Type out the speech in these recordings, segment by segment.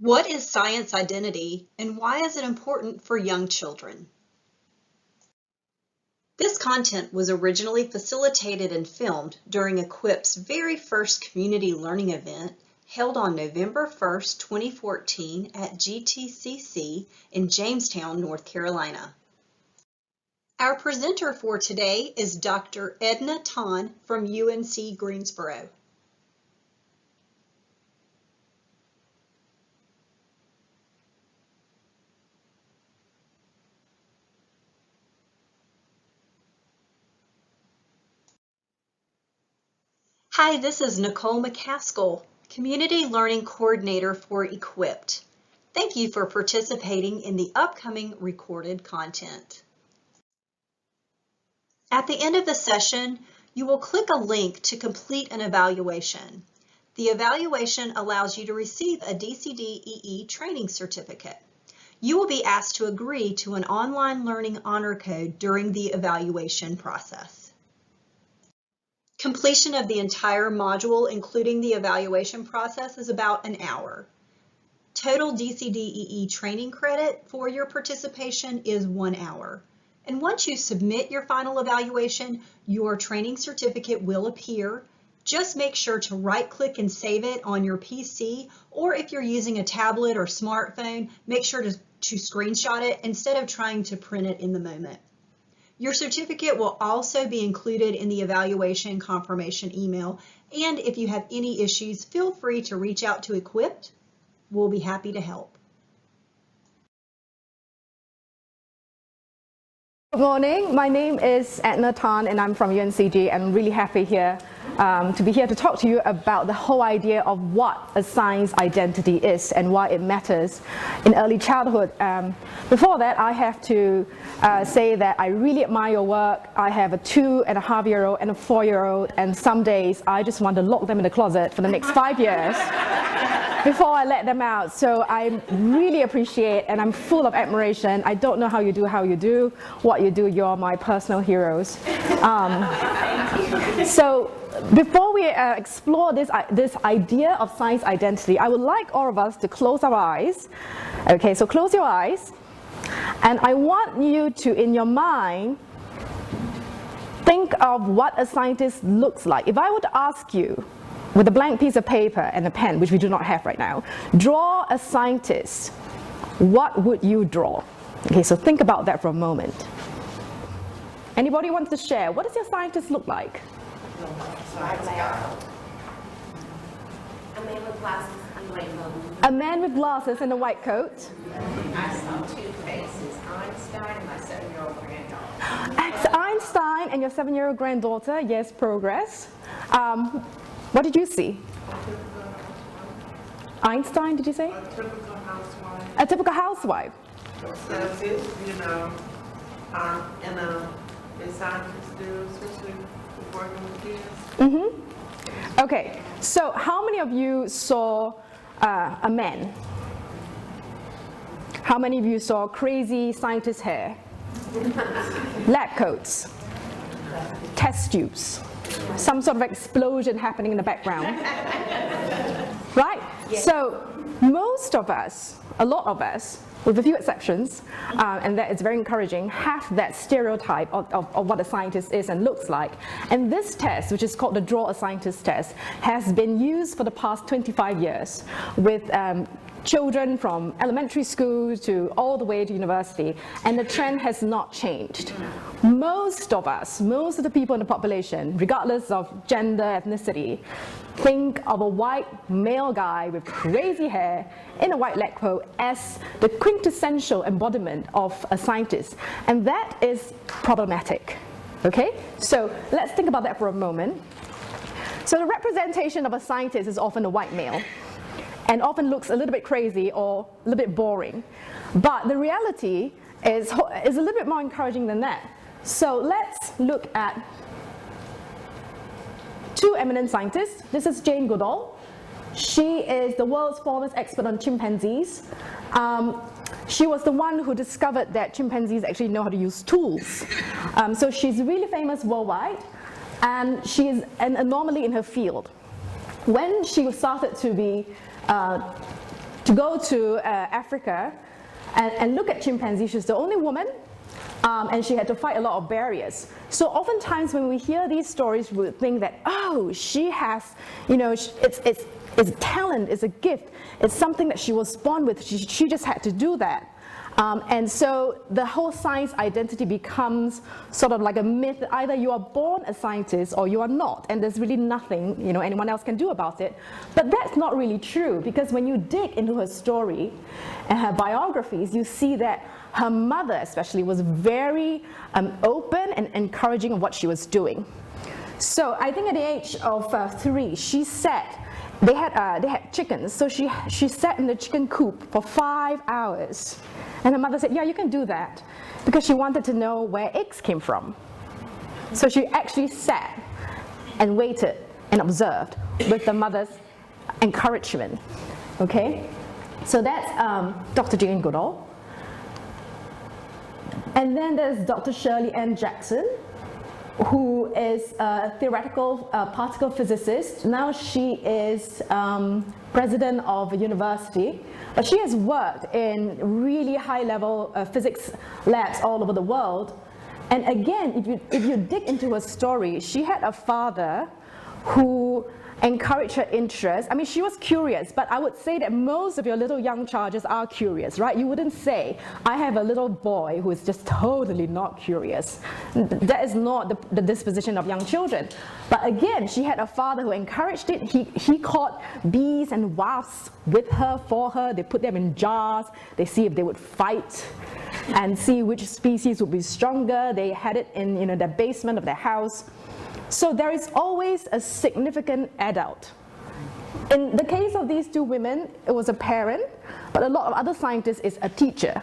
What is science identity and why is it important for young children? This content was originally facilitated and filmed during EQIP's very first community learning event held on November 1st, 2014 at GTCC in Jamestown, North Carolina. Our presenter for today is Dr. Edna Tan from UNC Greensboro. Hi, this is Nicole McCaskill, Community Learning Coordinator for EQIPT. Thank you for participating in the upcoming recorded content. At the end of the session, you will click a link to complete an evaluation. The evaluation allows you to receive a DCD-EE training certificate. You will be asked to agree to an online learning honor code during the evaluation process. Completion of the entire module, including the evaluation process, is about an hour. Total DCD-EE training credit for your participation is 1 hour. And once you submit your final evaluation, your training certificate will appear. Just make sure to right-click and save it on your PC, or if you're using a tablet or smartphone, make sure to screenshot it instead of trying to print it in the moment. Your certificate will also be included in the evaluation confirmation email, and if you have any issues, feel free to reach out to EQIPT. We'll be happy to help. Good morning, my name is Edna Tan and I'm from UNCG. I'm really happy to be here to talk to you about the whole idea of what a science identity is and why it matters in early childhood. Before that, I have to say that I really admire your work. I have a 2.5-year-old and a 4-year-old, and some days I just want to lock them in the closet for the next 5 years before I let them out. So I really appreciate and I'm full of admiration. I don't know how you do what you do. You're my personal heroes. So before we explore this idea of science identity, I would like all of us to close our eyes. Okay, so close your eyes. And I want you to, in your mind, think of what a scientist looks like. If I were to ask you, with a blank piece of paper and a pen, which we do not have right now, draw a scientist, what would you draw? Okay, so think about that for a moment. Anybody wants to share? What does your scientist look like? A man with glasses and white coat. A man with glasses and a white coat. I saw two faces, Einstein and my 7-year-old granddaughter. Einstein and your 7-year-old granddaughter. Yes, progress. What did you see? Einstein, did you say? A typical housewife. A typical housewife. That's it, you know, and the scientists do, especially with working with kids. Okay, so how many of you saw a man? How many of you saw crazy scientist hair? Lab coats? Test tubes? Some sort of explosion happening in the background? Right? Yes. So most of us, a lot of us, with a few exceptions, and that is very encouraging, have that stereotype of what a scientist is and looks like. And this test, which is called the Draw a Scientist test, has been used for the past 25 years with children from elementary school to all the way to university, and the trend has not changed. Most of us, most of the people in the population, regardless of gender, ethnicity, think of a white male guy with crazy hair in a white lab coat as the quintessential embodiment of a scientist, and that is problematic. Okay, so let's think about that for a moment. So the representation of a scientist is often a white male, and often looks a little bit crazy or a little bit boring. But the reality is a little bit more encouraging than that. So let's look at two eminent scientists. This is Jane Goodall. She is the world's foremost expert on chimpanzees. She was the one who discovered that chimpanzees actually know how to use tools. So she's really famous worldwide, and she is an anomaly in her field. When she started to be to go to Africa and look at chimpanzees. She's the only woman, and she had to fight a lot of barriers. So oftentimes when we hear these stories, we would think that, oh, she has, you know, it's a talent, it's a gift, it's something that she was born with, she just had to do that. And so the whole science identity becomes sort of like a myth. Either you are born a scientist or you are not, and there's really nothing, you know, anyone else can do about it. But that's not really true, because when you dig into her story and her biographies, you see that her mother especially was very open and encouraging of what she was doing. So I think at the age of 3, she sat, they had chickens, so she sat in the chicken coop for 5 hours. And her mother said, yeah, you can do that, because she wanted to know where eggs came from. So she actually sat and waited and observed with the mother's encouragement. Okay? So that's Dr. Jane Goodall. And then there's Dr. Shirley Ann Jackson, who is a theoretical particle physicist. Now she is president of a university, but she has worked in really high-level physics labs all over the world. And again, if you dig into her story, she had a father who encourage her interest. I mean, she was curious, but I would say that most of your little young charges are curious, right? You wouldn't say, I have a little boy who is just totally not curious. That is not the disposition of young children. But again, she had a father who encouraged it. He caught bees and wasps with her, for her. They put them in jars. They see if they would fight and see which species would be stronger. They had it in, you know, the basement of their house. So there is always a significant adult. In the case of these two women, it was a parent, but a lot of other scientists is a teacher,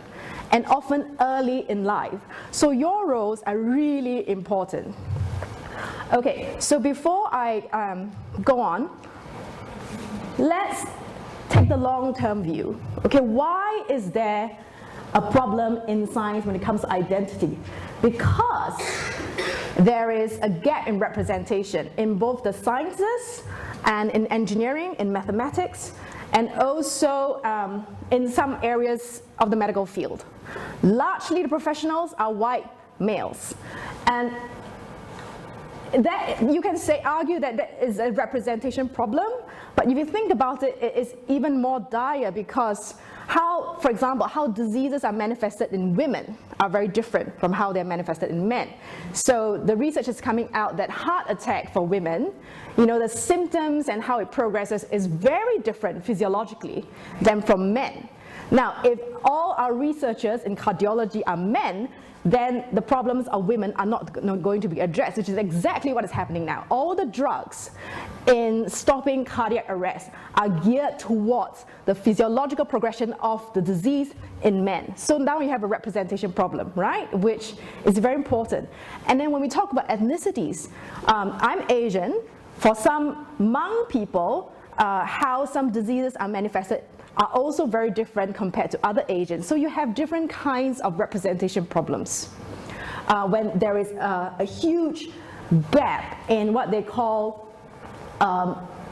and often early in life. So your roles are really important. Okay, so before I go on, let's take the long-term view. Okay, why is there a problem in science when it comes to identity? Because there is a gap in representation in both the sciences and in engineering, in mathematics, and also in some areas of the medical field. Largely the professionals are white males. And that, you can argue that that is a representation problem, but if you think about it, it is even more dire, because for example, how diseases are manifested in women are very different from how they're manifested in men. So the research is coming out that heart attack for women, you know, the symptoms and how it progresses is very different physiologically than from men. Now, if all our researchers in cardiology are men, then the problems of women are not going to be addressed, which is exactly what is happening now. All the drugs in stopping cardiac arrest are geared towards the physiological progression of the disease in men. So now we have a representation problem, right? Which is very important. And then when we talk about ethnicities, I'm Asian. For some Hmong people, how some diseases are manifested are also very different compared to other Asians. So you have different kinds of representation problems. When there is a huge gap in what they call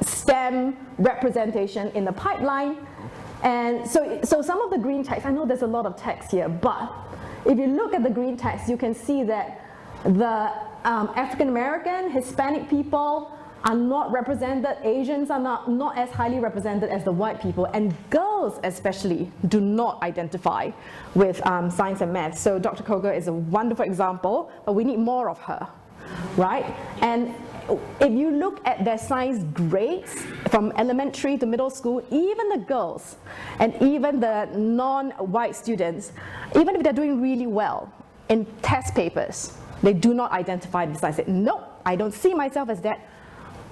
STEM representation in the pipeline. And so some of the green text, I know there's a lot of text here, but if you look at the green text, you can see that the African American, Hispanic people are not represented, Asians are not as highly represented as the white people, and girls especially do not identify with science and math. So Dr. Koger is a wonderful example, but we need more of her, right? And if you look at their science grades from elementary to middle school, even the girls and even the non-white students, even if they're doing really well in test papers, they do not identify with science. They say, nope, I don't see myself as that.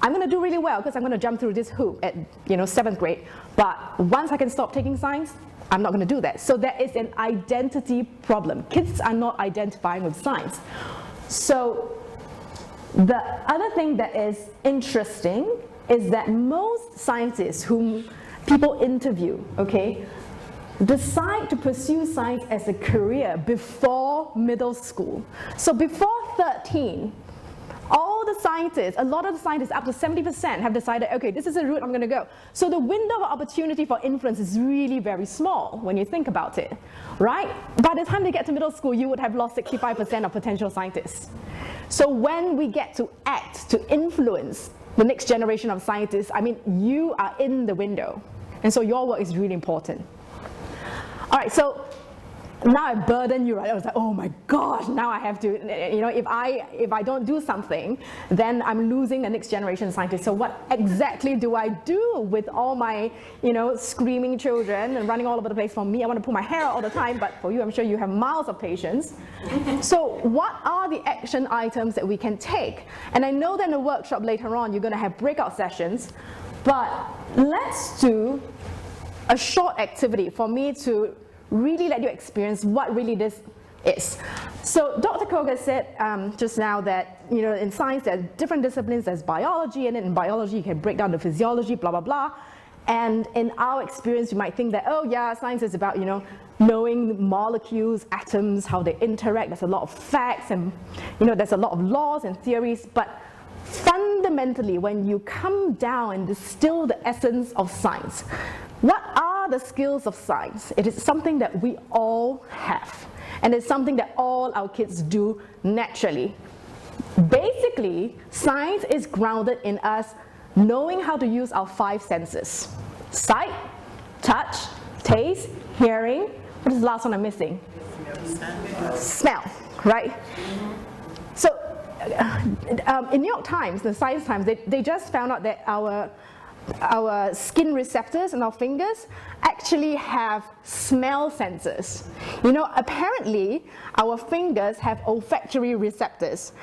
I'm going to do really well because I'm going to jump through this hoop at 7th grade, but once I can stop taking science, I'm not going to do that. So there is an identity problem. Kids are not identifying with science. So the other thing that is interesting is that most scientists whom people interview, okay, decide to pursue science as a career before middle school. So before 13, all all the scientists, a lot of the scientists, up to 70%, have decided, okay, this is the route I'm going to go. So the window of opportunity for influence is really very small when you think about it, right? By the time they get to middle school, you would have lost 65% of potential scientists. So when we get to act, to influence the next generation of scientists, I mean, you are in the window. And so your work is really important. All right, so now I burden you, right? I was like, oh my gosh, now I have to, you know, if I don't do something, then I'm losing the next generation of scientists. So what exactly do I do with all my, you know, screaming children and running all over the place? For me, I want to pull my hair out all the time, but for you, I'm sure you have miles of patience. So what are the action items that we can take? And I know that in the workshop later on, you're going to have breakout sessions, but let's do a short activity for me to really let you experience what really this is. So Dr. Koga said just now that, you know, in science there are different disciplines. There's biology, and in biology you can break down the physiology, blah, blah, blah. And in our experience, you might think that, oh yeah, science is about, you know, knowing molecules, atoms, how they interact. There's a lot of facts, and, you know, there's a lot of laws and theories. But fundamentally, when you come down and distill the essence of science, what are the skills of science? It is something that we all have, and it's something that all our kids do naturally. Basically, science is grounded in us knowing how to use our 5 senses: sight, touch, taste, hearing. What is the last one I'm missing? Smell, right? So in New York Times, the Science Times, they just found out that our skin receptors in our fingers actually have smell sensors. You know, apparently our fingers have olfactory receptors,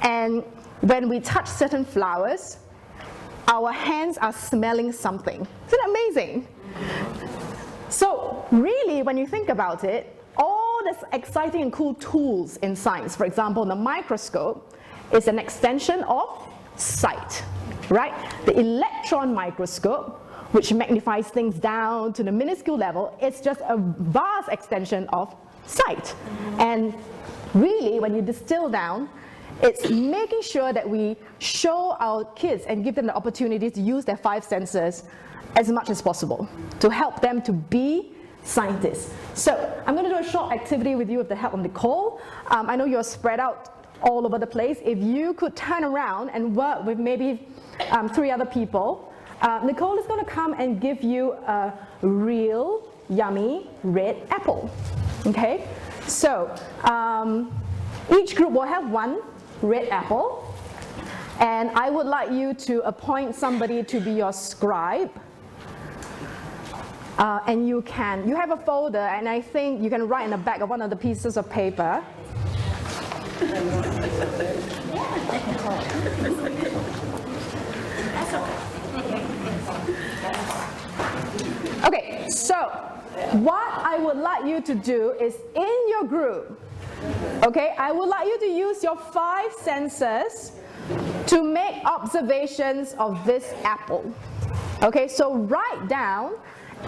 and when we touch certain flowers, our hands are smelling something. Isn't that amazing? So really, when you think about it, all these exciting and cool tools in science, for example, the microscope is an extension of sight, right? The electron microscope, which magnifies things down to the minuscule level, it's just a vast extension of sight. And really, when you distill down, it's making sure that we show our kids and give them the opportunity to use their 5 senses as much as possible to help them to be scientists. So I'm going to do a short activity with you with the help of Nicole. I know you're spread out all over the place. If you could turn around and work with maybe 3 other people, Nicole is going to come and give you a real yummy red apple. Okay? So each group will have 1 red apple, and I would like you to appoint somebody to be your scribe. And you have a folder, and I think you can write in the back of one of the pieces of paper. Okay, so what I would like you to do is in your group, okay, I would like you to use your 5 senses to make observations of this apple. Okay, so write down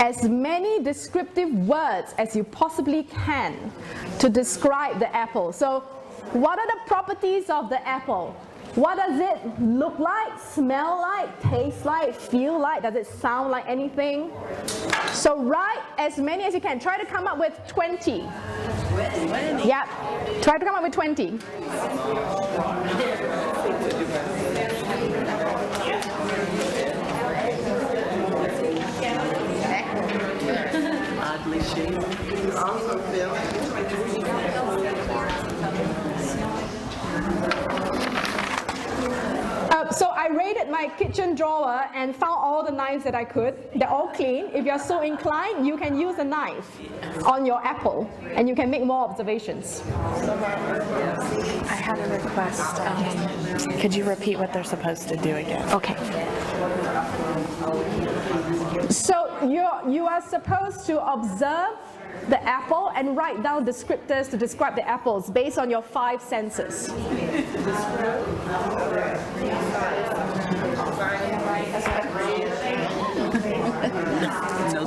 as many descriptive words as you possibly can to describe the apple. So what are the properties of the apple? What does it look like, smell like, taste like, feel like? Does it sound like anything? So write as many as you can. Try to come up with 20. Yeah, try to come up with 20. Oddly shaped. You also feel. So I raided my kitchen drawer and found all the knives that I could. They're all clean. If you're so inclined, you can use a knife on your apple and you can make more observations. I had a request. Could you repeat what they're supposed to do again? Okay. So you are supposed to observe the apple and write down descriptors to describe the apples based on your 5 senses.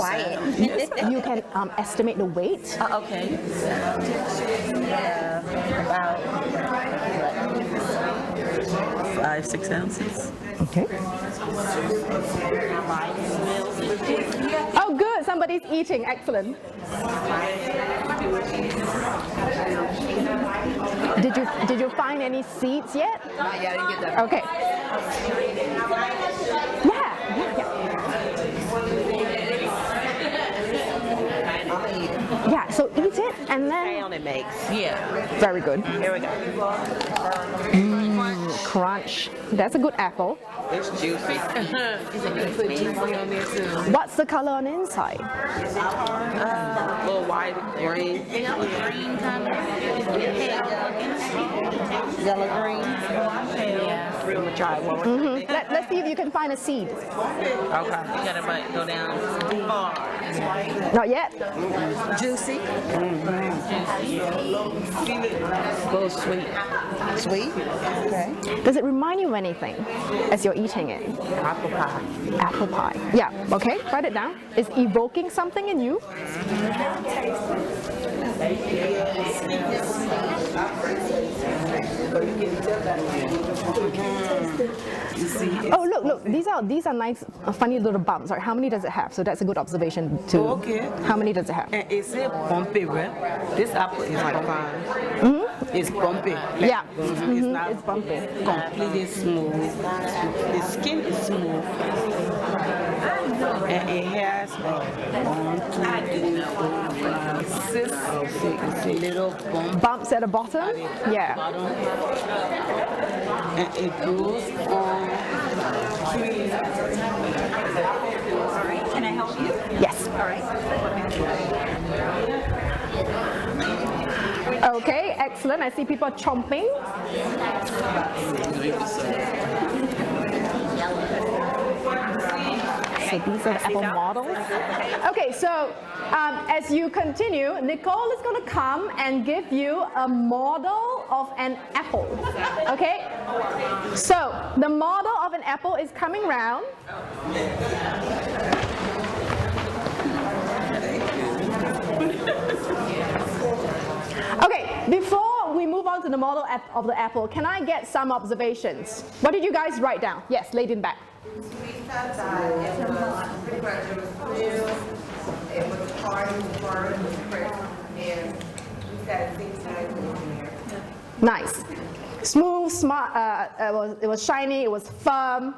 quiet. You can estimate the weight. Okay. About 5-6 ounces. Okay. Oh, good. Somebody's eating. Excellent. Did you find any seeds yet? Not yet, I didn't get that. Okay. Yeah. Yeah. So eat it and then. Sound it makes. Yeah. Very good. Here we go. Crunch. That's a good apple. It's juicy. What's the color on the inside? A little white, green. Yellow green. Yeah. We're gonna try one. Let's see if you can find a seed. Okay. You gotta go down far. Not yet. Juicy. A little sweet. Sweet. Okay. Does it remind you of anything as you're eating it? Apple pie. Apple pie. Yeah. Okay. Write it down. It's evoking something in you. Oh, look. These are nice, funny little bumps. Right? How many does it have? So that's a good observation too. Oh, okay. How many does it have? And it's a bumpy, right? This apple is bumpy. It's bumpy. Yeah. It's not It's bumpy. completely smooth. The skin is smooth. And it has 1, 2, 3, 4, 5, 6. It's a little bump Bumps at the bottom. at the Yeah. bottom. And it goes on. Can I help you? Yes. All right. Okay. Excellent. I see people chomping. So these are apple models. Okay, so as you continue, Nicole is going to come and give you a model of an apple. Okay? So the model of an apple is coming round. Okay, before we move on to the model of the apple, can I get some observations? What did you guys write down? Yes, lady in back. It was hard, it was crisp, and we got 6 times in there. Nice. Smooth, smart, it was shiny, it was firm.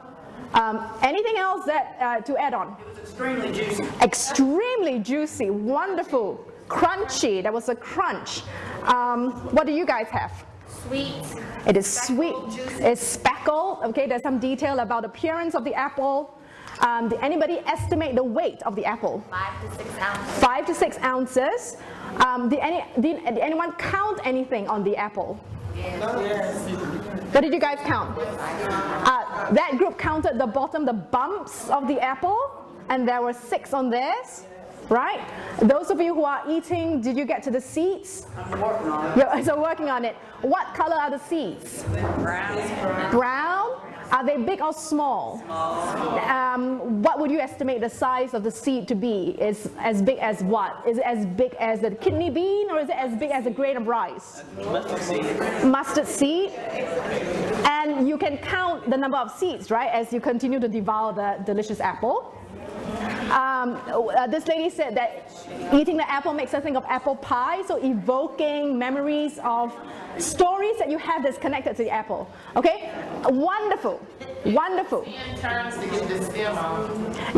Anything else that to add on? It was extremely juicy. Extremely juicy, wonderful, crunchy. There was a crunch. What do you guys have? sweet. It is sweet. It's speckled. Okay, there's some detail about the appearance of the apple. Did anybody estimate the weight of the apple? 5 to 6 ounces. 5 to 6 ounces. Did anyone count anything on the apple? Yes. What did you guys count? That group counted the bottom, the bumps of the apple, and there were 6 on theirs, right? Those of you who are eating, did you get to the seeds? I'm working on it. You're so working on it. What color are the seeds? Brown. Brown? Are they big or small? Small. What would you estimate the size of the seed to be? Is as big as what? Is it as big as the kidney bean, or is it as big as a grain of rice? Mustard seed. Mustard seed. And you can count the number of seeds, right, as you continue to devour the delicious apple. This lady said that eating the apple makes her think of apple pie, so evoking memories of stories that you have that's connected to the apple. Okay? Wonderful. Wonderful. You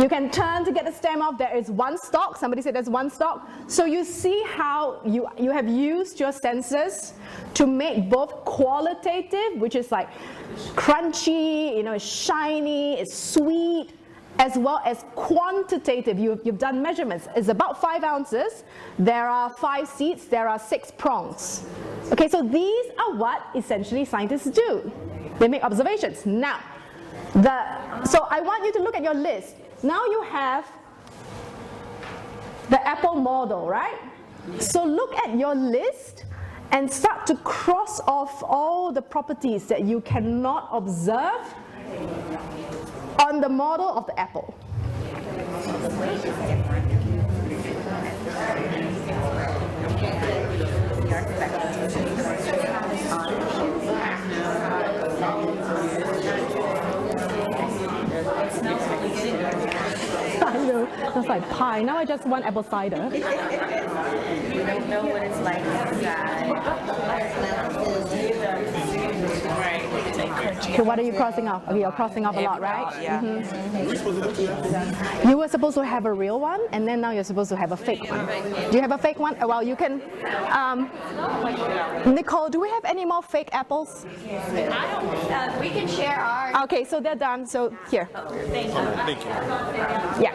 can turn to get the stem off. There is one stalk. Somebody said there's one stalk. So you see how you have used your senses to make both qualitative, which is like crunchy, it's shiny, it's sweet, as well as quantitative. You've done measurements. It's about 5 ounces. There are 5 seeds. There are 6 prongs. Okay, so these are what essentially scientists do. They make observations. Now, so I want you to look at your list. Now you have the apple model, right? So look at your list and start to cross off all the properties that you cannot observe on the model of the apple. like pie. Now I just want apple cider. We don't know what it's like inside. Okay, what are you crossing off? Okay, you're crossing off a lot, right? Yeah. You were supposed to have a real one, and then now you're supposed to have a fake one. Do you have a fake one? Oh, well, you can. Nicole, do we have any more fake apples? We can share ours. Okay, so they're done. So here. Thank you. Yeah.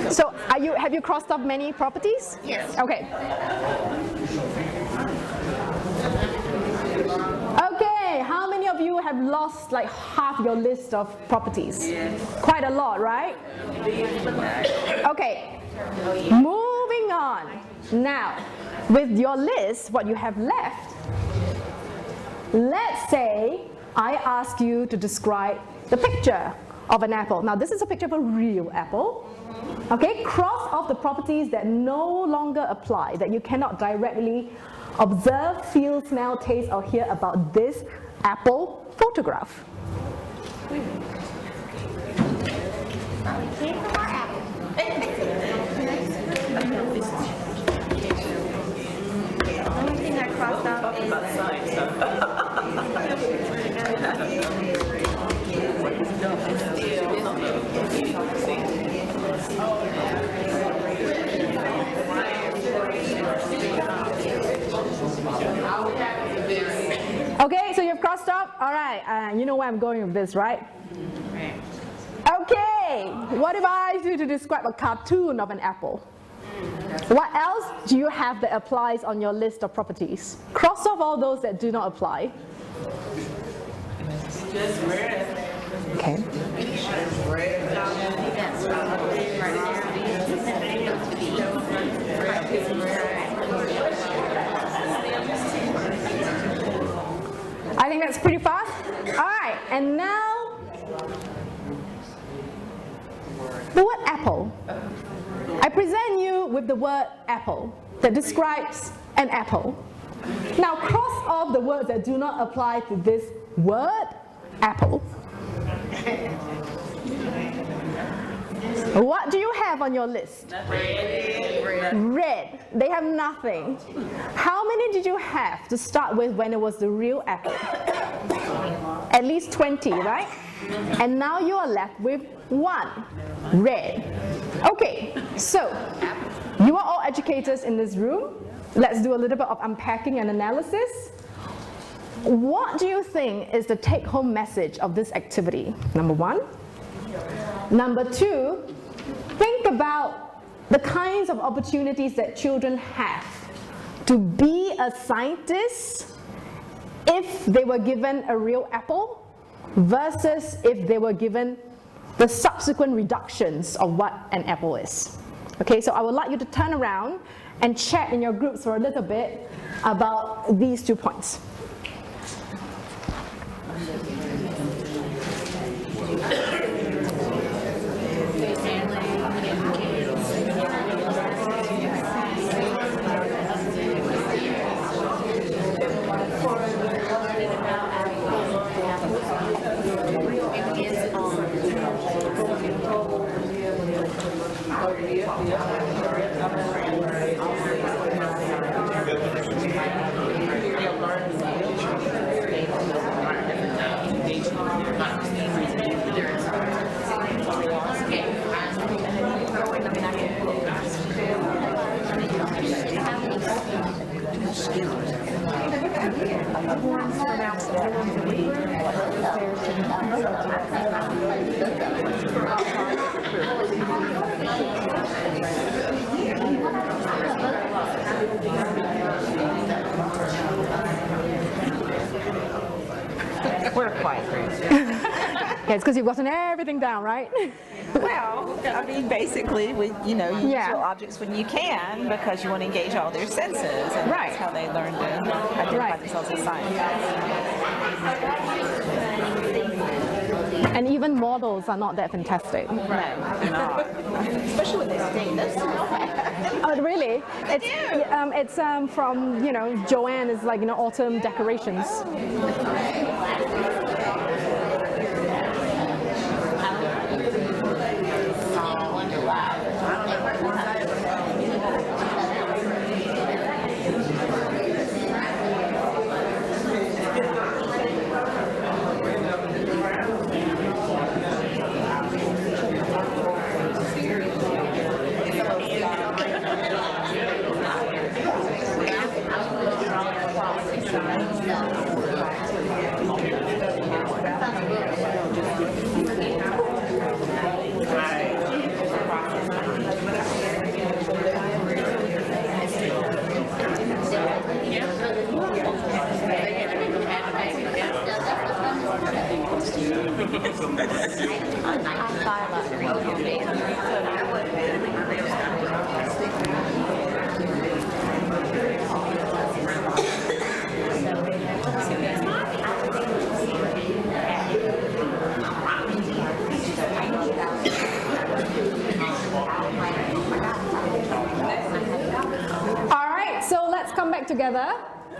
So have you crossed off many properties? Yes. Okay. Okay, how many of you have lost like half your list of properties? Yes. Quite a lot, right? Okay, moving on. Now, with your list, what you have left, let's say I ask you to describe the picture of an apple. Now, this is a picture of a real apple. Okay, cross off the properties that no longer apply, that you cannot directly observe, feel, smell, taste, or hear about this apple photograph. Came from our apple. The only thing I crossed off is Okay, so you've crossed off? All right, you know where I'm going with this, right? Okay, what if I ask you to describe a cartoon of an apple? What else do you have that applies on your list of properties? Cross off all those that do not apply. Just red. Okay. I think that's pretty fast. All right, and now the word apple. I present you with the word apple that describes an apple. Now cross off the words that do not apply to this word apple. What do you have on your list? Red. They have nothing. How many did you have to start with when it was the real apple? At least 20, right? And now you are left with 1. Red. Okay, so you are all educators in this room. Let's do a little bit of unpacking and analysis. What do you think is the take-home message of this activity? Number 1. Number 2, think about the kinds of opportunities that children have to be a scientist if they were given a real apple versus if they were given the subsequent reductions of what an apple is. Okay, so I would like you to turn around and chat in your groups for a little bit about these 2 points. We're quiet group. Yeah, it's because you've gotten everything down, right? Well, I mean, basically, you use visual objects when you can because you want to engage all their senses, and Right. that's how they learn to identify Right. themselves as science. And even models are not that fantastic. No, not. Especially when they sting. That's Oh, really? It's from, Joanne is like, autumn decorations. I wonder why. back together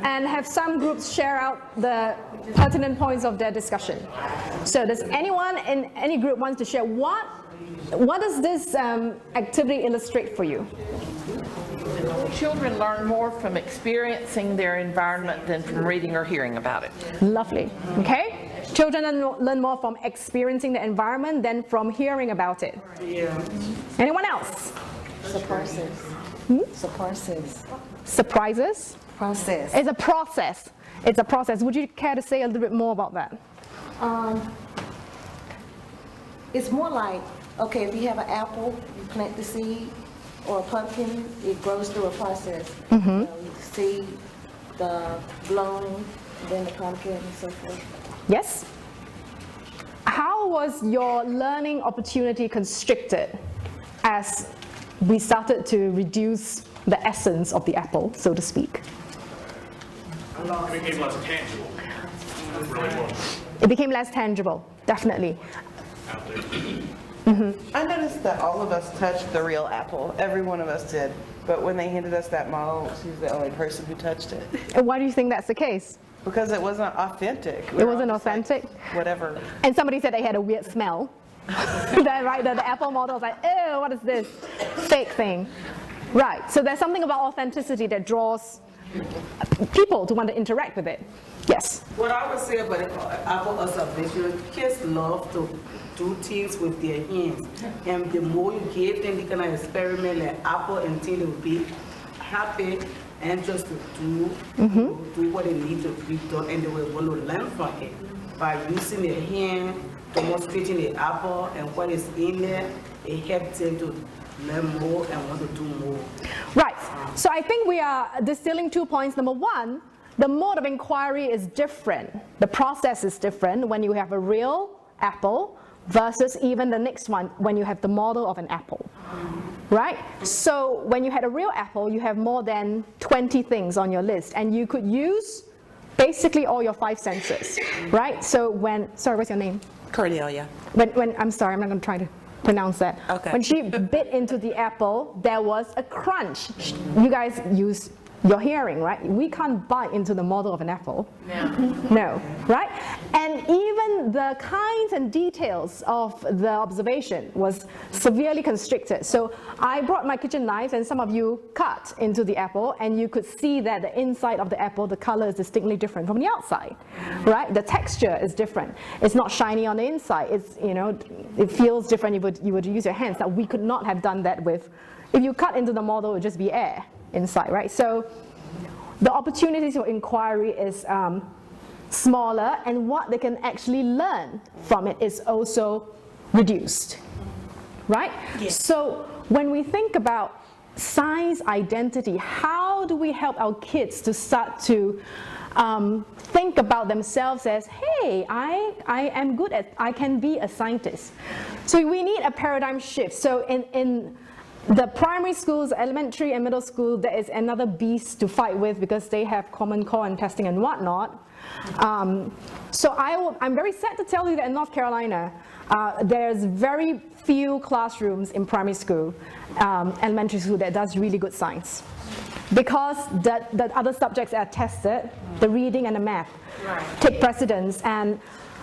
and have some groups share out the pertinent points of their discussion. So does anyone in any group wants to share what does this activity illustrate for you? Children learn more from experiencing their environment than from reading or hearing about it. Lovely. Okay? Children learn more from experiencing the environment than from hearing about it. Yeah. Anyone else? Surprises. Surprises. Surprises? Process. It's a process. It's a process. Would you care to say a little bit more about that? It's more like, okay, if you have an apple, you plant the seed, or a pumpkin, it grows through a process. You know, seed, the bloom, then the pumpkin, and so forth. Yes? How was your learning opportunity constricted as we started to reduce the essence of the apple, so to speak? It became less tangible. It really was. It became less tangible, definitely. Out there. I noticed that all of us touched the real apple. Every one of us did. But when they handed us that model, she was the only person who touched it. And why do you think that's the case? Because it wasn't authentic. It wasn't authentic? Whatever. And somebody said they had a weird smell. The apple model was like, ew, what is this fake thing? Right, so there's something about authenticity that draws people to want to interact with it. Yes? What I would say about apple observation, kids love to do things with their hands. And the more you give them, they can experiment like apple until they will be happy and just to do what they need to be done, and they will want to learn from it. By using their hand, demonstrating the apple and what is in there, it helps them to learn more and want to do more. Right, so I think we are distilling 2 points. Number one, the mode of inquiry is different. The process is different when you have a real apple versus even the next one when you have the model of an apple. Right? So when you had a real apple, you have more than 20 things on your list, and you could use basically all your 5 senses. Right? So sorry, what's your name? Cornelia. When I'm sorry, I'm not going to try to pronounce that. Okay. When she bit into the apple, there was a crunch. You guys use your hearing, right? We can't bite into the model of an apple. No, right? And even the kinds and details of the observation was severely constricted. So I brought my kitchen knife, and some of you cut into the apple, and you could see that the inside of the apple, the color is distinctly different from the outside, right? The texture is different. It's not shiny on the inside. It's, you know, it feels different. You would use your hands. Now, we could not have done that with, if you cut into the model, it would just be air inside, right? So the opportunities for inquiry is smaller, and what they can actually learn from it is also reduced, right? Yes. So when we think about science identity, how do we help our kids to start to think about themselves as, hey, I am good at, I can be a scientist. So we need a paradigm shift. So in the primary schools, elementary and middle school, there is another beast to fight with because they have Common Core and testing and whatnot. So I'm very sad to tell you that in North Carolina, there's very few classrooms in primary school, elementary school, that does really good science. Because the other subjects are tested, the reading and the math take precedence. And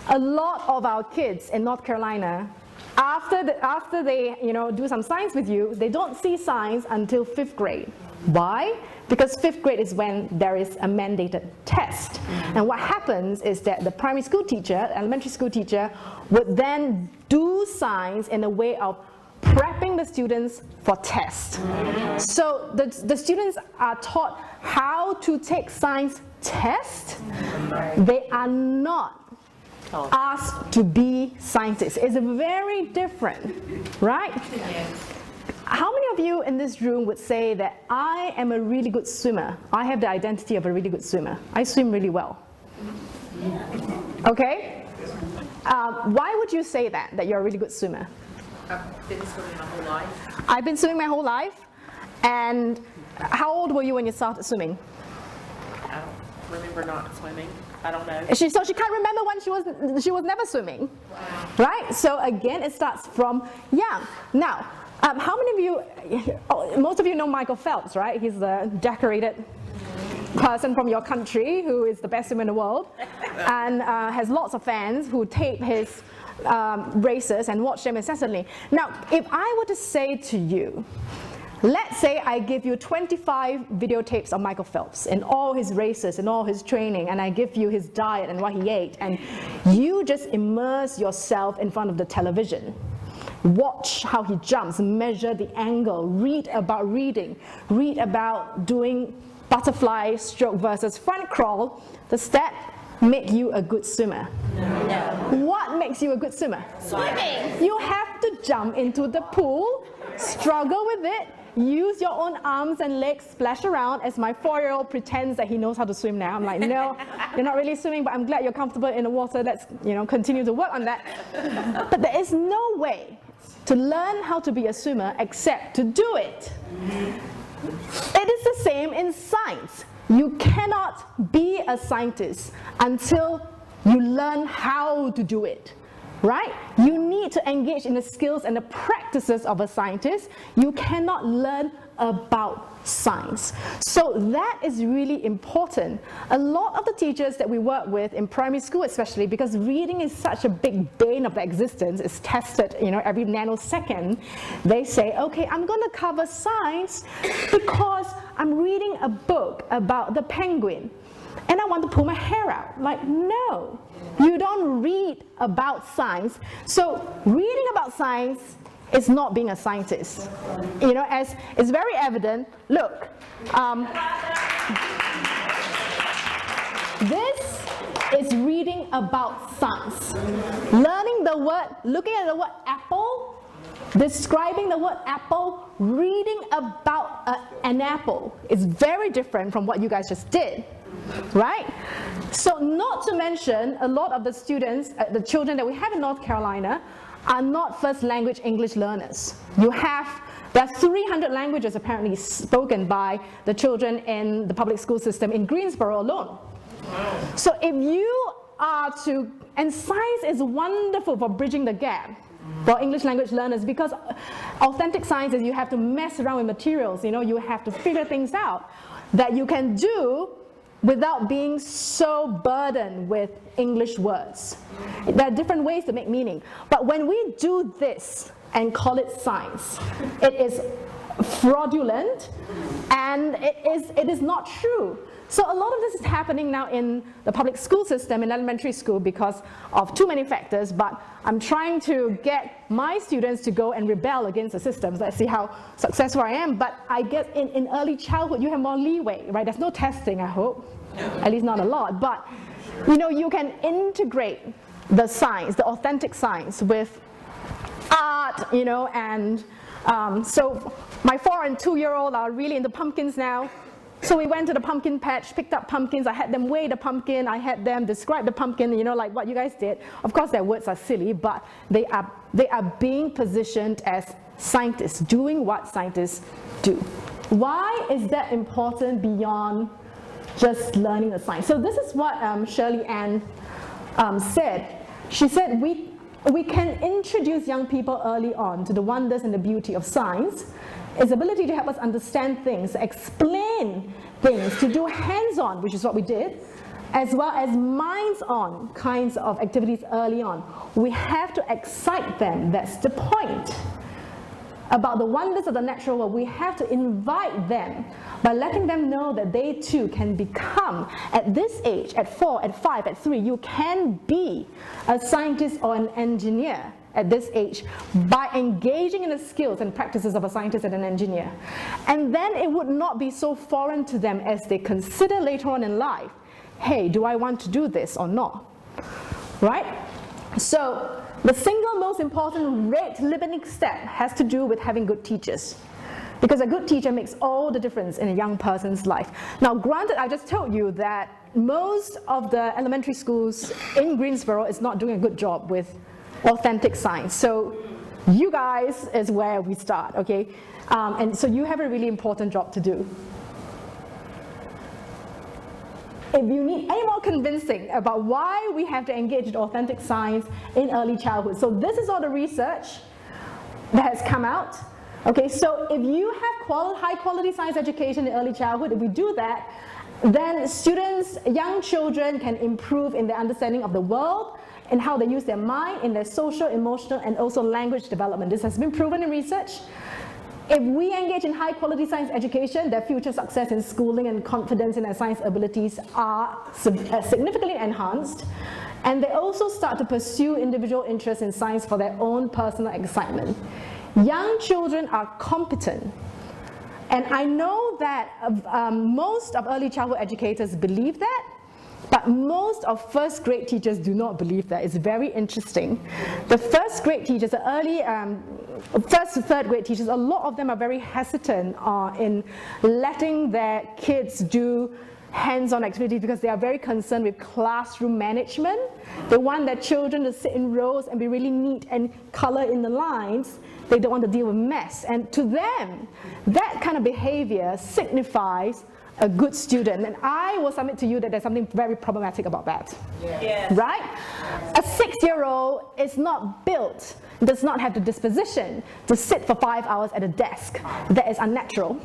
a lot of our kids in North Carolina, after they do some science with you, they don't see science until 5th grade. Why? Because 5th grade is when there is a mandated test. And what happens is that the primary school teacher, elementary school teacher, would then do science in a way of prepping the students for tests. So the students are taught how to take science tests. They are not asked to be scientists. It's very different, right? How many of you in this room would say that I am a really good swimmer? I have the identity of a really good swimmer. I swim really well. Okay? Why would you say that you're a really good swimmer? I've been swimming my whole life. I've been swimming my whole life. And how old were you when you started swimming? I don't remember not swimming. I don't know. So she can't remember when she was never swimming. Wow. Right? So again, it starts from young. Now, how many of you, most of you know Michael Phelps, right? He's the decorated person from your country who is the best swimmer in the world and has lots of fans who tape his races and watch them incessantly. Now, if I were to say to you, let's say I give you 25 videotapes of Michael Phelps and all his races and all his training, and I give you his diet and what he ate, and you just immerse yourself in front of the television. Watch how he jumps, measure the angle, read about reading, read about doing butterfly stroke versus front crawl. Does that make you a good swimmer? No. What makes you a good swimmer? Swimming. You have to jump into the pool, struggle with it, use your own arms and legs, splash around, as my 4-year-old pretends that he knows how to swim now. I'm like, no, you're not really swimming, but I'm glad you're comfortable in the water. Let's, continue to work on that. But there is no way to learn how to be a swimmer except to do it. It is the same in science. You cannot be a scientist until you learn how to do it. Right? You need to engage in the skills and the practices of a scientist. You cannot learn about science. So that is really important. A lot of the teachers that we work with in primary school especially, because reading is such a big bane of their existence, it's tested every nanosecond, they say, okay, I'm going to cover science because I'm reading a book about the penguin and I want to pull my hair out. Like, no, you don't read about science. So reading about science is not being a scientist. As it's very evident, look, this is reading about science. Learning the word, looking at the word apple, describing the word apple, reading about an apple is very different from what you guys just did. Right? So not to mention, a lot of the students, the children that we have in North Carolina are not first language English learners. There are 300 languages apparently spoken by the children in the public school system in Greensboro alone. So if you are to, and science is wonderful for bridging the gap for English language learners, because authentic science is you have to mess around with materials, you have to figure things out that you can do without being so burdened with English words. There are different ways to make meaning. But when we do this and call it science, it is fraudulent and it is not true. So a lot of this is happening now in the public school system, in elementary school, because of too many factors, but I'm trying to get my students to go and rebel against the systems. Let's see how successful I am. But I guess in early childhood, you have more leeway, right? There's no testing, I hope. At least not a lot. But, you can integrate the science, the authentic science, with art, and so my 4- and 2-year-old are really into pumpkins now. So we went to the pumpkin patch, picked up pumpkins. I had them weigh the pumpkin. I had them describe the pumpkin, like what you guys did. Of course, their words are silly, but they are being positioned as scientists, doing what scientists do. Why is that important beyond just learning the science? So this is what Shirley Ann said. She said we can introduce young people early on to the wonders and the beauty of science. Its ability to help us understand things, explain things, to do hands-on, which is what we did, as well as minds-on kinds of activities early on. We have to excite them, that's the point. About the wonders of the natural world, we have to invite them by letting them know that they too can become, at this age, at 4, at 5, at 3, you can be a scientist or an engineer at this age by engaging in the skills and practices of a scientist and an engineer. And then it would not be so foreign to them as they consider later on in life, hey, do I want to do this or not? Right? So the single most important rate limiting step has to do with having good teachers. Because a good teacher makes all the difference in a young person's life. Now, granted, I just told you that most of the elementary schools in Greensboro is not doing a good job with authentic science. So you guys is where we start, okay? And so you have a really important job to do. If you need any more convincing about why we have to engage in authentic science in early childhood, so this is all the research that has come out. Okay, so if you have high quality science education in early childhood, if we do that, then students, young children can improve in their understanding of the world and how they use their mind in their social, emotional, and also language development. This has been proven in research. If we engage in high quality science education, their future success in schooling and confidence in their science abilities are significantly enhanced. And they also start to pursue individual interests in science for their own personal excitement. Young children are competent. And I know that most of early childhood educators believe that, but most of first grade teachers do not believe that. It's very interesting. The first grade teachers, the early first to third grade teachers, a lot of them are very hesitant in letting their kids do hands-on activities because they are very concerned with classroom management. They want their children to sit in rows and be really neat and color in the lines. They don't want to deal with mess. And to them, that kind of behavior signifies a good student. And I will submit to you that there's something very problematic about that. Yes. Right? A 6-year-old is not built, does not have the disposition to sit for 5 hours at a desk. That is unnatural.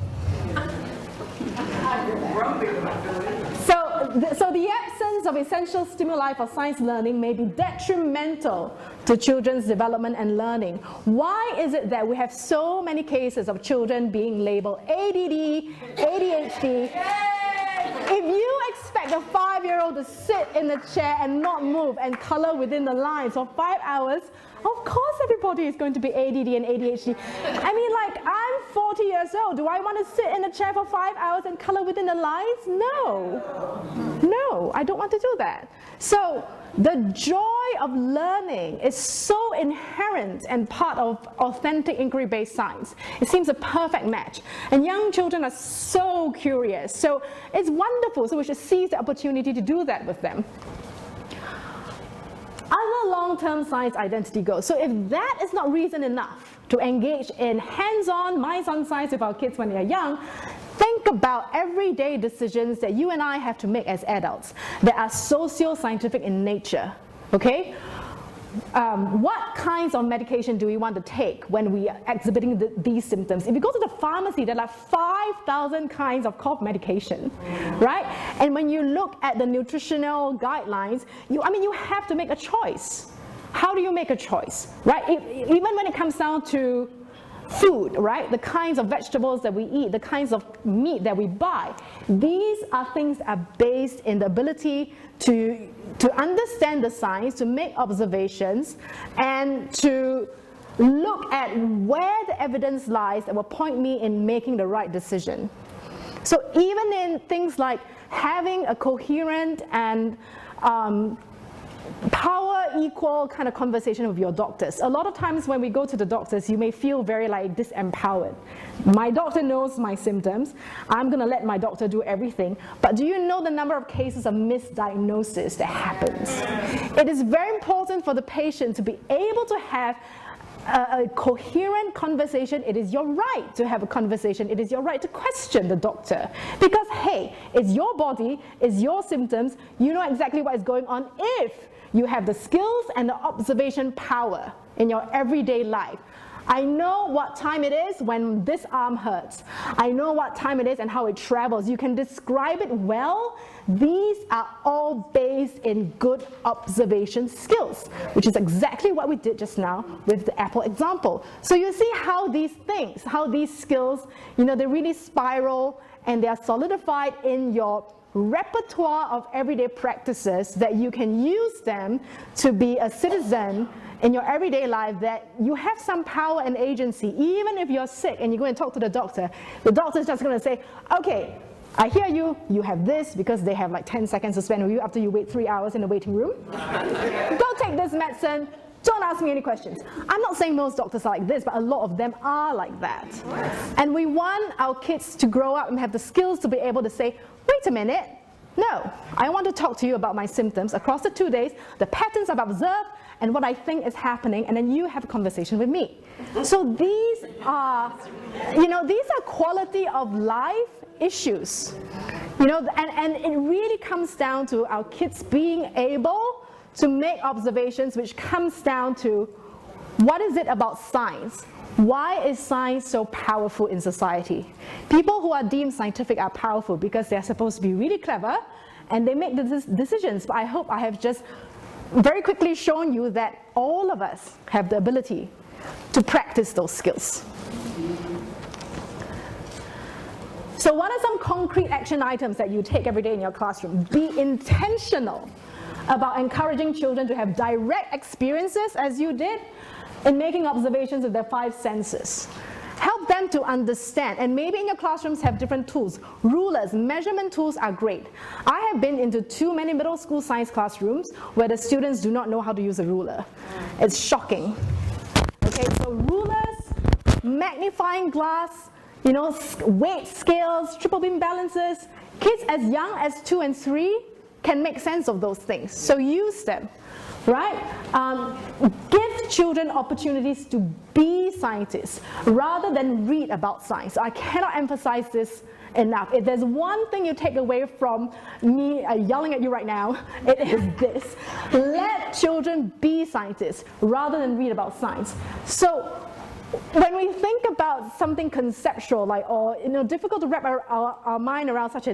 So the absence of essential stimuli for science learning may be detrimental to children's development and learning. Why is it that we have so many cases of children being labeled ADD, ADHD? If you expect a 5-year-old to sit in the chair and not move and color within the lines for 5 hours, of course everybody is going to be ADD and ADHD. I mean, like, I'm 40 years old. Do I want to sit in a chair for 5 hours and color within the lines? No. No, I don't want to do that. So the joy of learning is so inherent and part of authentic inquiry-based science. It seems a perfect match. And young children are so curious. So it's wonderful. So we should seize the opportunity to do that with them. Other long-term science identity goals. So if that is not reason enough to engage in hands-on, minds-on science with our kids when they're young, think about everyday decisions that you and I have to make as adults that are socio-scientific in nature, okay? What kinds of medication do we want to take when we are exhibiting these symptoms? If you go to the pharmacy, there are like 5,000 kinds of cough medication, right? And when you look at the nutritional guidelines, you have to make a choice. How do you make a choice, right? Even when it comes down to food, right? The kinds of vegetables that we eat, the kinds of meat that we buy. These are things that are based in the ability to understand the science, to make observations, and to look at where the evidence lies that will point me in making the right decision. So even in things like having a coherent and power equal kind of conversation with your doctors. A lot of times when we go to the doctors, you may feel very like disempowered. My doctor knows my symptoms. I'm going to let my doctor do everything. But do you know the number of cases of misdiagnosis that happens? It is very important for the patient to be able to have a coherent conversation. It is your right to have a conversation. It is your right to question the doctor. Because, hey, it's your body, it's your symptoms. You know exactly what is going on if you have the skills and the observation power in your everyday life. I know what time it is when this arm hurts. I know what time it is and how it travels. You can describe it well. These are all based in good observation skills, which is exactly what we did just now with the apple example. So you see how these things, how these skills, they really spiral and they are solidified in your repertoire of everyday practices that you can use them to be a citizen in your everyday life, that you have some power and agency. Even if you're sick and you go and talk to the doctor's just going to say, okay, I hear you, you have this, because they have like 10 seconds to spend with you after you wait 3 hours in the waiting room. Go take this medicine. Don't ask me any questions. I'm not saying most doctors are like this, but a lot of them are like that. And we want our kids to grow up and have the skills to be able to say, wait a minute, no, I want to talk to you about my symptoms across the 2 days, the patterns I've observed, and what I think is happening, and then you have a conversation with me. So these are quality of life issues. And it really comes down to our kids being able to make observations, which comes down to what is it about science? Why is science so powerful in society? People who are deemed scientific are powerful because they're supposed to be really clever and they make the decisions. But I hope I have just very quickly shown you that all of us have the ability to practice those skills. So what are some concrete action items that you take every day in your classroom? Be intentional about encouraging children to have direct experiences, as you did, in making observations with their 5 senses. Help them to understand, and maybe in your classrooms have different tools. Rulers, measurement tools are great. I have been into too many middle school science classrooms where the students do not know how to use a ruler. It's shocking. Okay, so rulers, magnifying glass, weight scales, triple beam balances. Kids as young as 2 and 3 can make sense of those things. So use them, right? Give children opportunities to be scientists rather than read about science. I cannot emphasize this enough. If there's one thing you take away from me yelling at you right now, it is this. Let children be scientists rather than read about science. So when we think about something conceptual, or difficult to wrap our mind around, such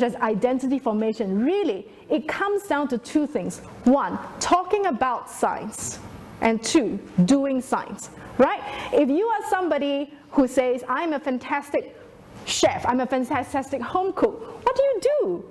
as identity formation, really, it comes down to 2 things. 1, talking about science, and 2, doing science, right? If you are somebody who says, I'm a fantastic chef, I'm a fantastic home cook, what do?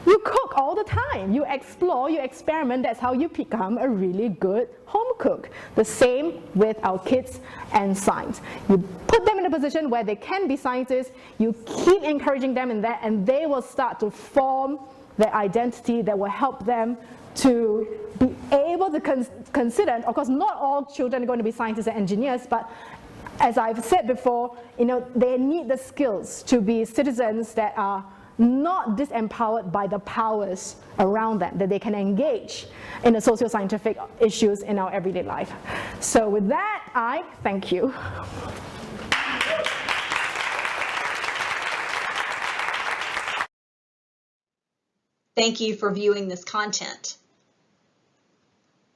You cook all the time. You explore, you experiment. That's how you become a really good home cook. The same with our kids and science. You put them in a position where they can be scientists. You keep encouraging them in that, and they will start to form their identity that will help them to be able to consider. Of course, not all children are going to be scientists and engineers, but as I've said before, they need the skills to be citizens that are not disempowered by the powers around them, that they can engage in the socio-scientific issues in our everyday life. So with that, I thank you. Thank you for viewing this content.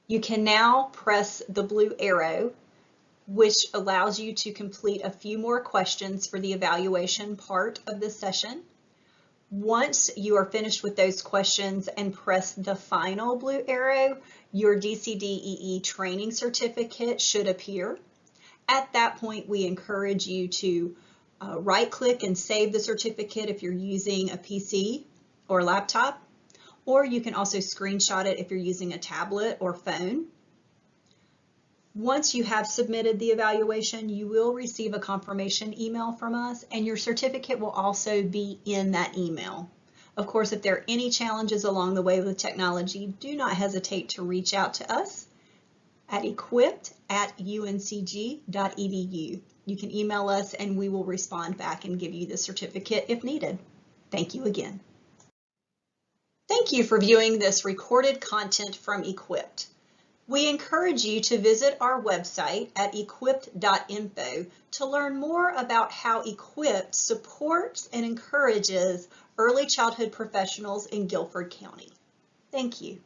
You can now press the blue arrow, which allows you to complete a few more questions for the evaluation part of this session. Once you are finished with those questions and press the final blue arrow, your DCD-EE training certificate should appear. At that point, we encourage you to right-click and save the certificate if you're using a PC or laptop, or you can also screenshot it if you're using a tablet or phone. Once you have submitted the evaluation, you will receive a confirmation email from us, and your certificate will also be in that email. Of course, if there are any challenges along the way with technology, do not hesitate to reach out to us at equipped@uncg.edu. You can email us and we will respond back and give you the certificate if needed. Thank you again. Thank you for viewing this recorded content from Equipped. We encourage you to visit our website at equipped.info to learn more about how Equipped supports and encourages early childhood professionals in Guilford County. Thank you.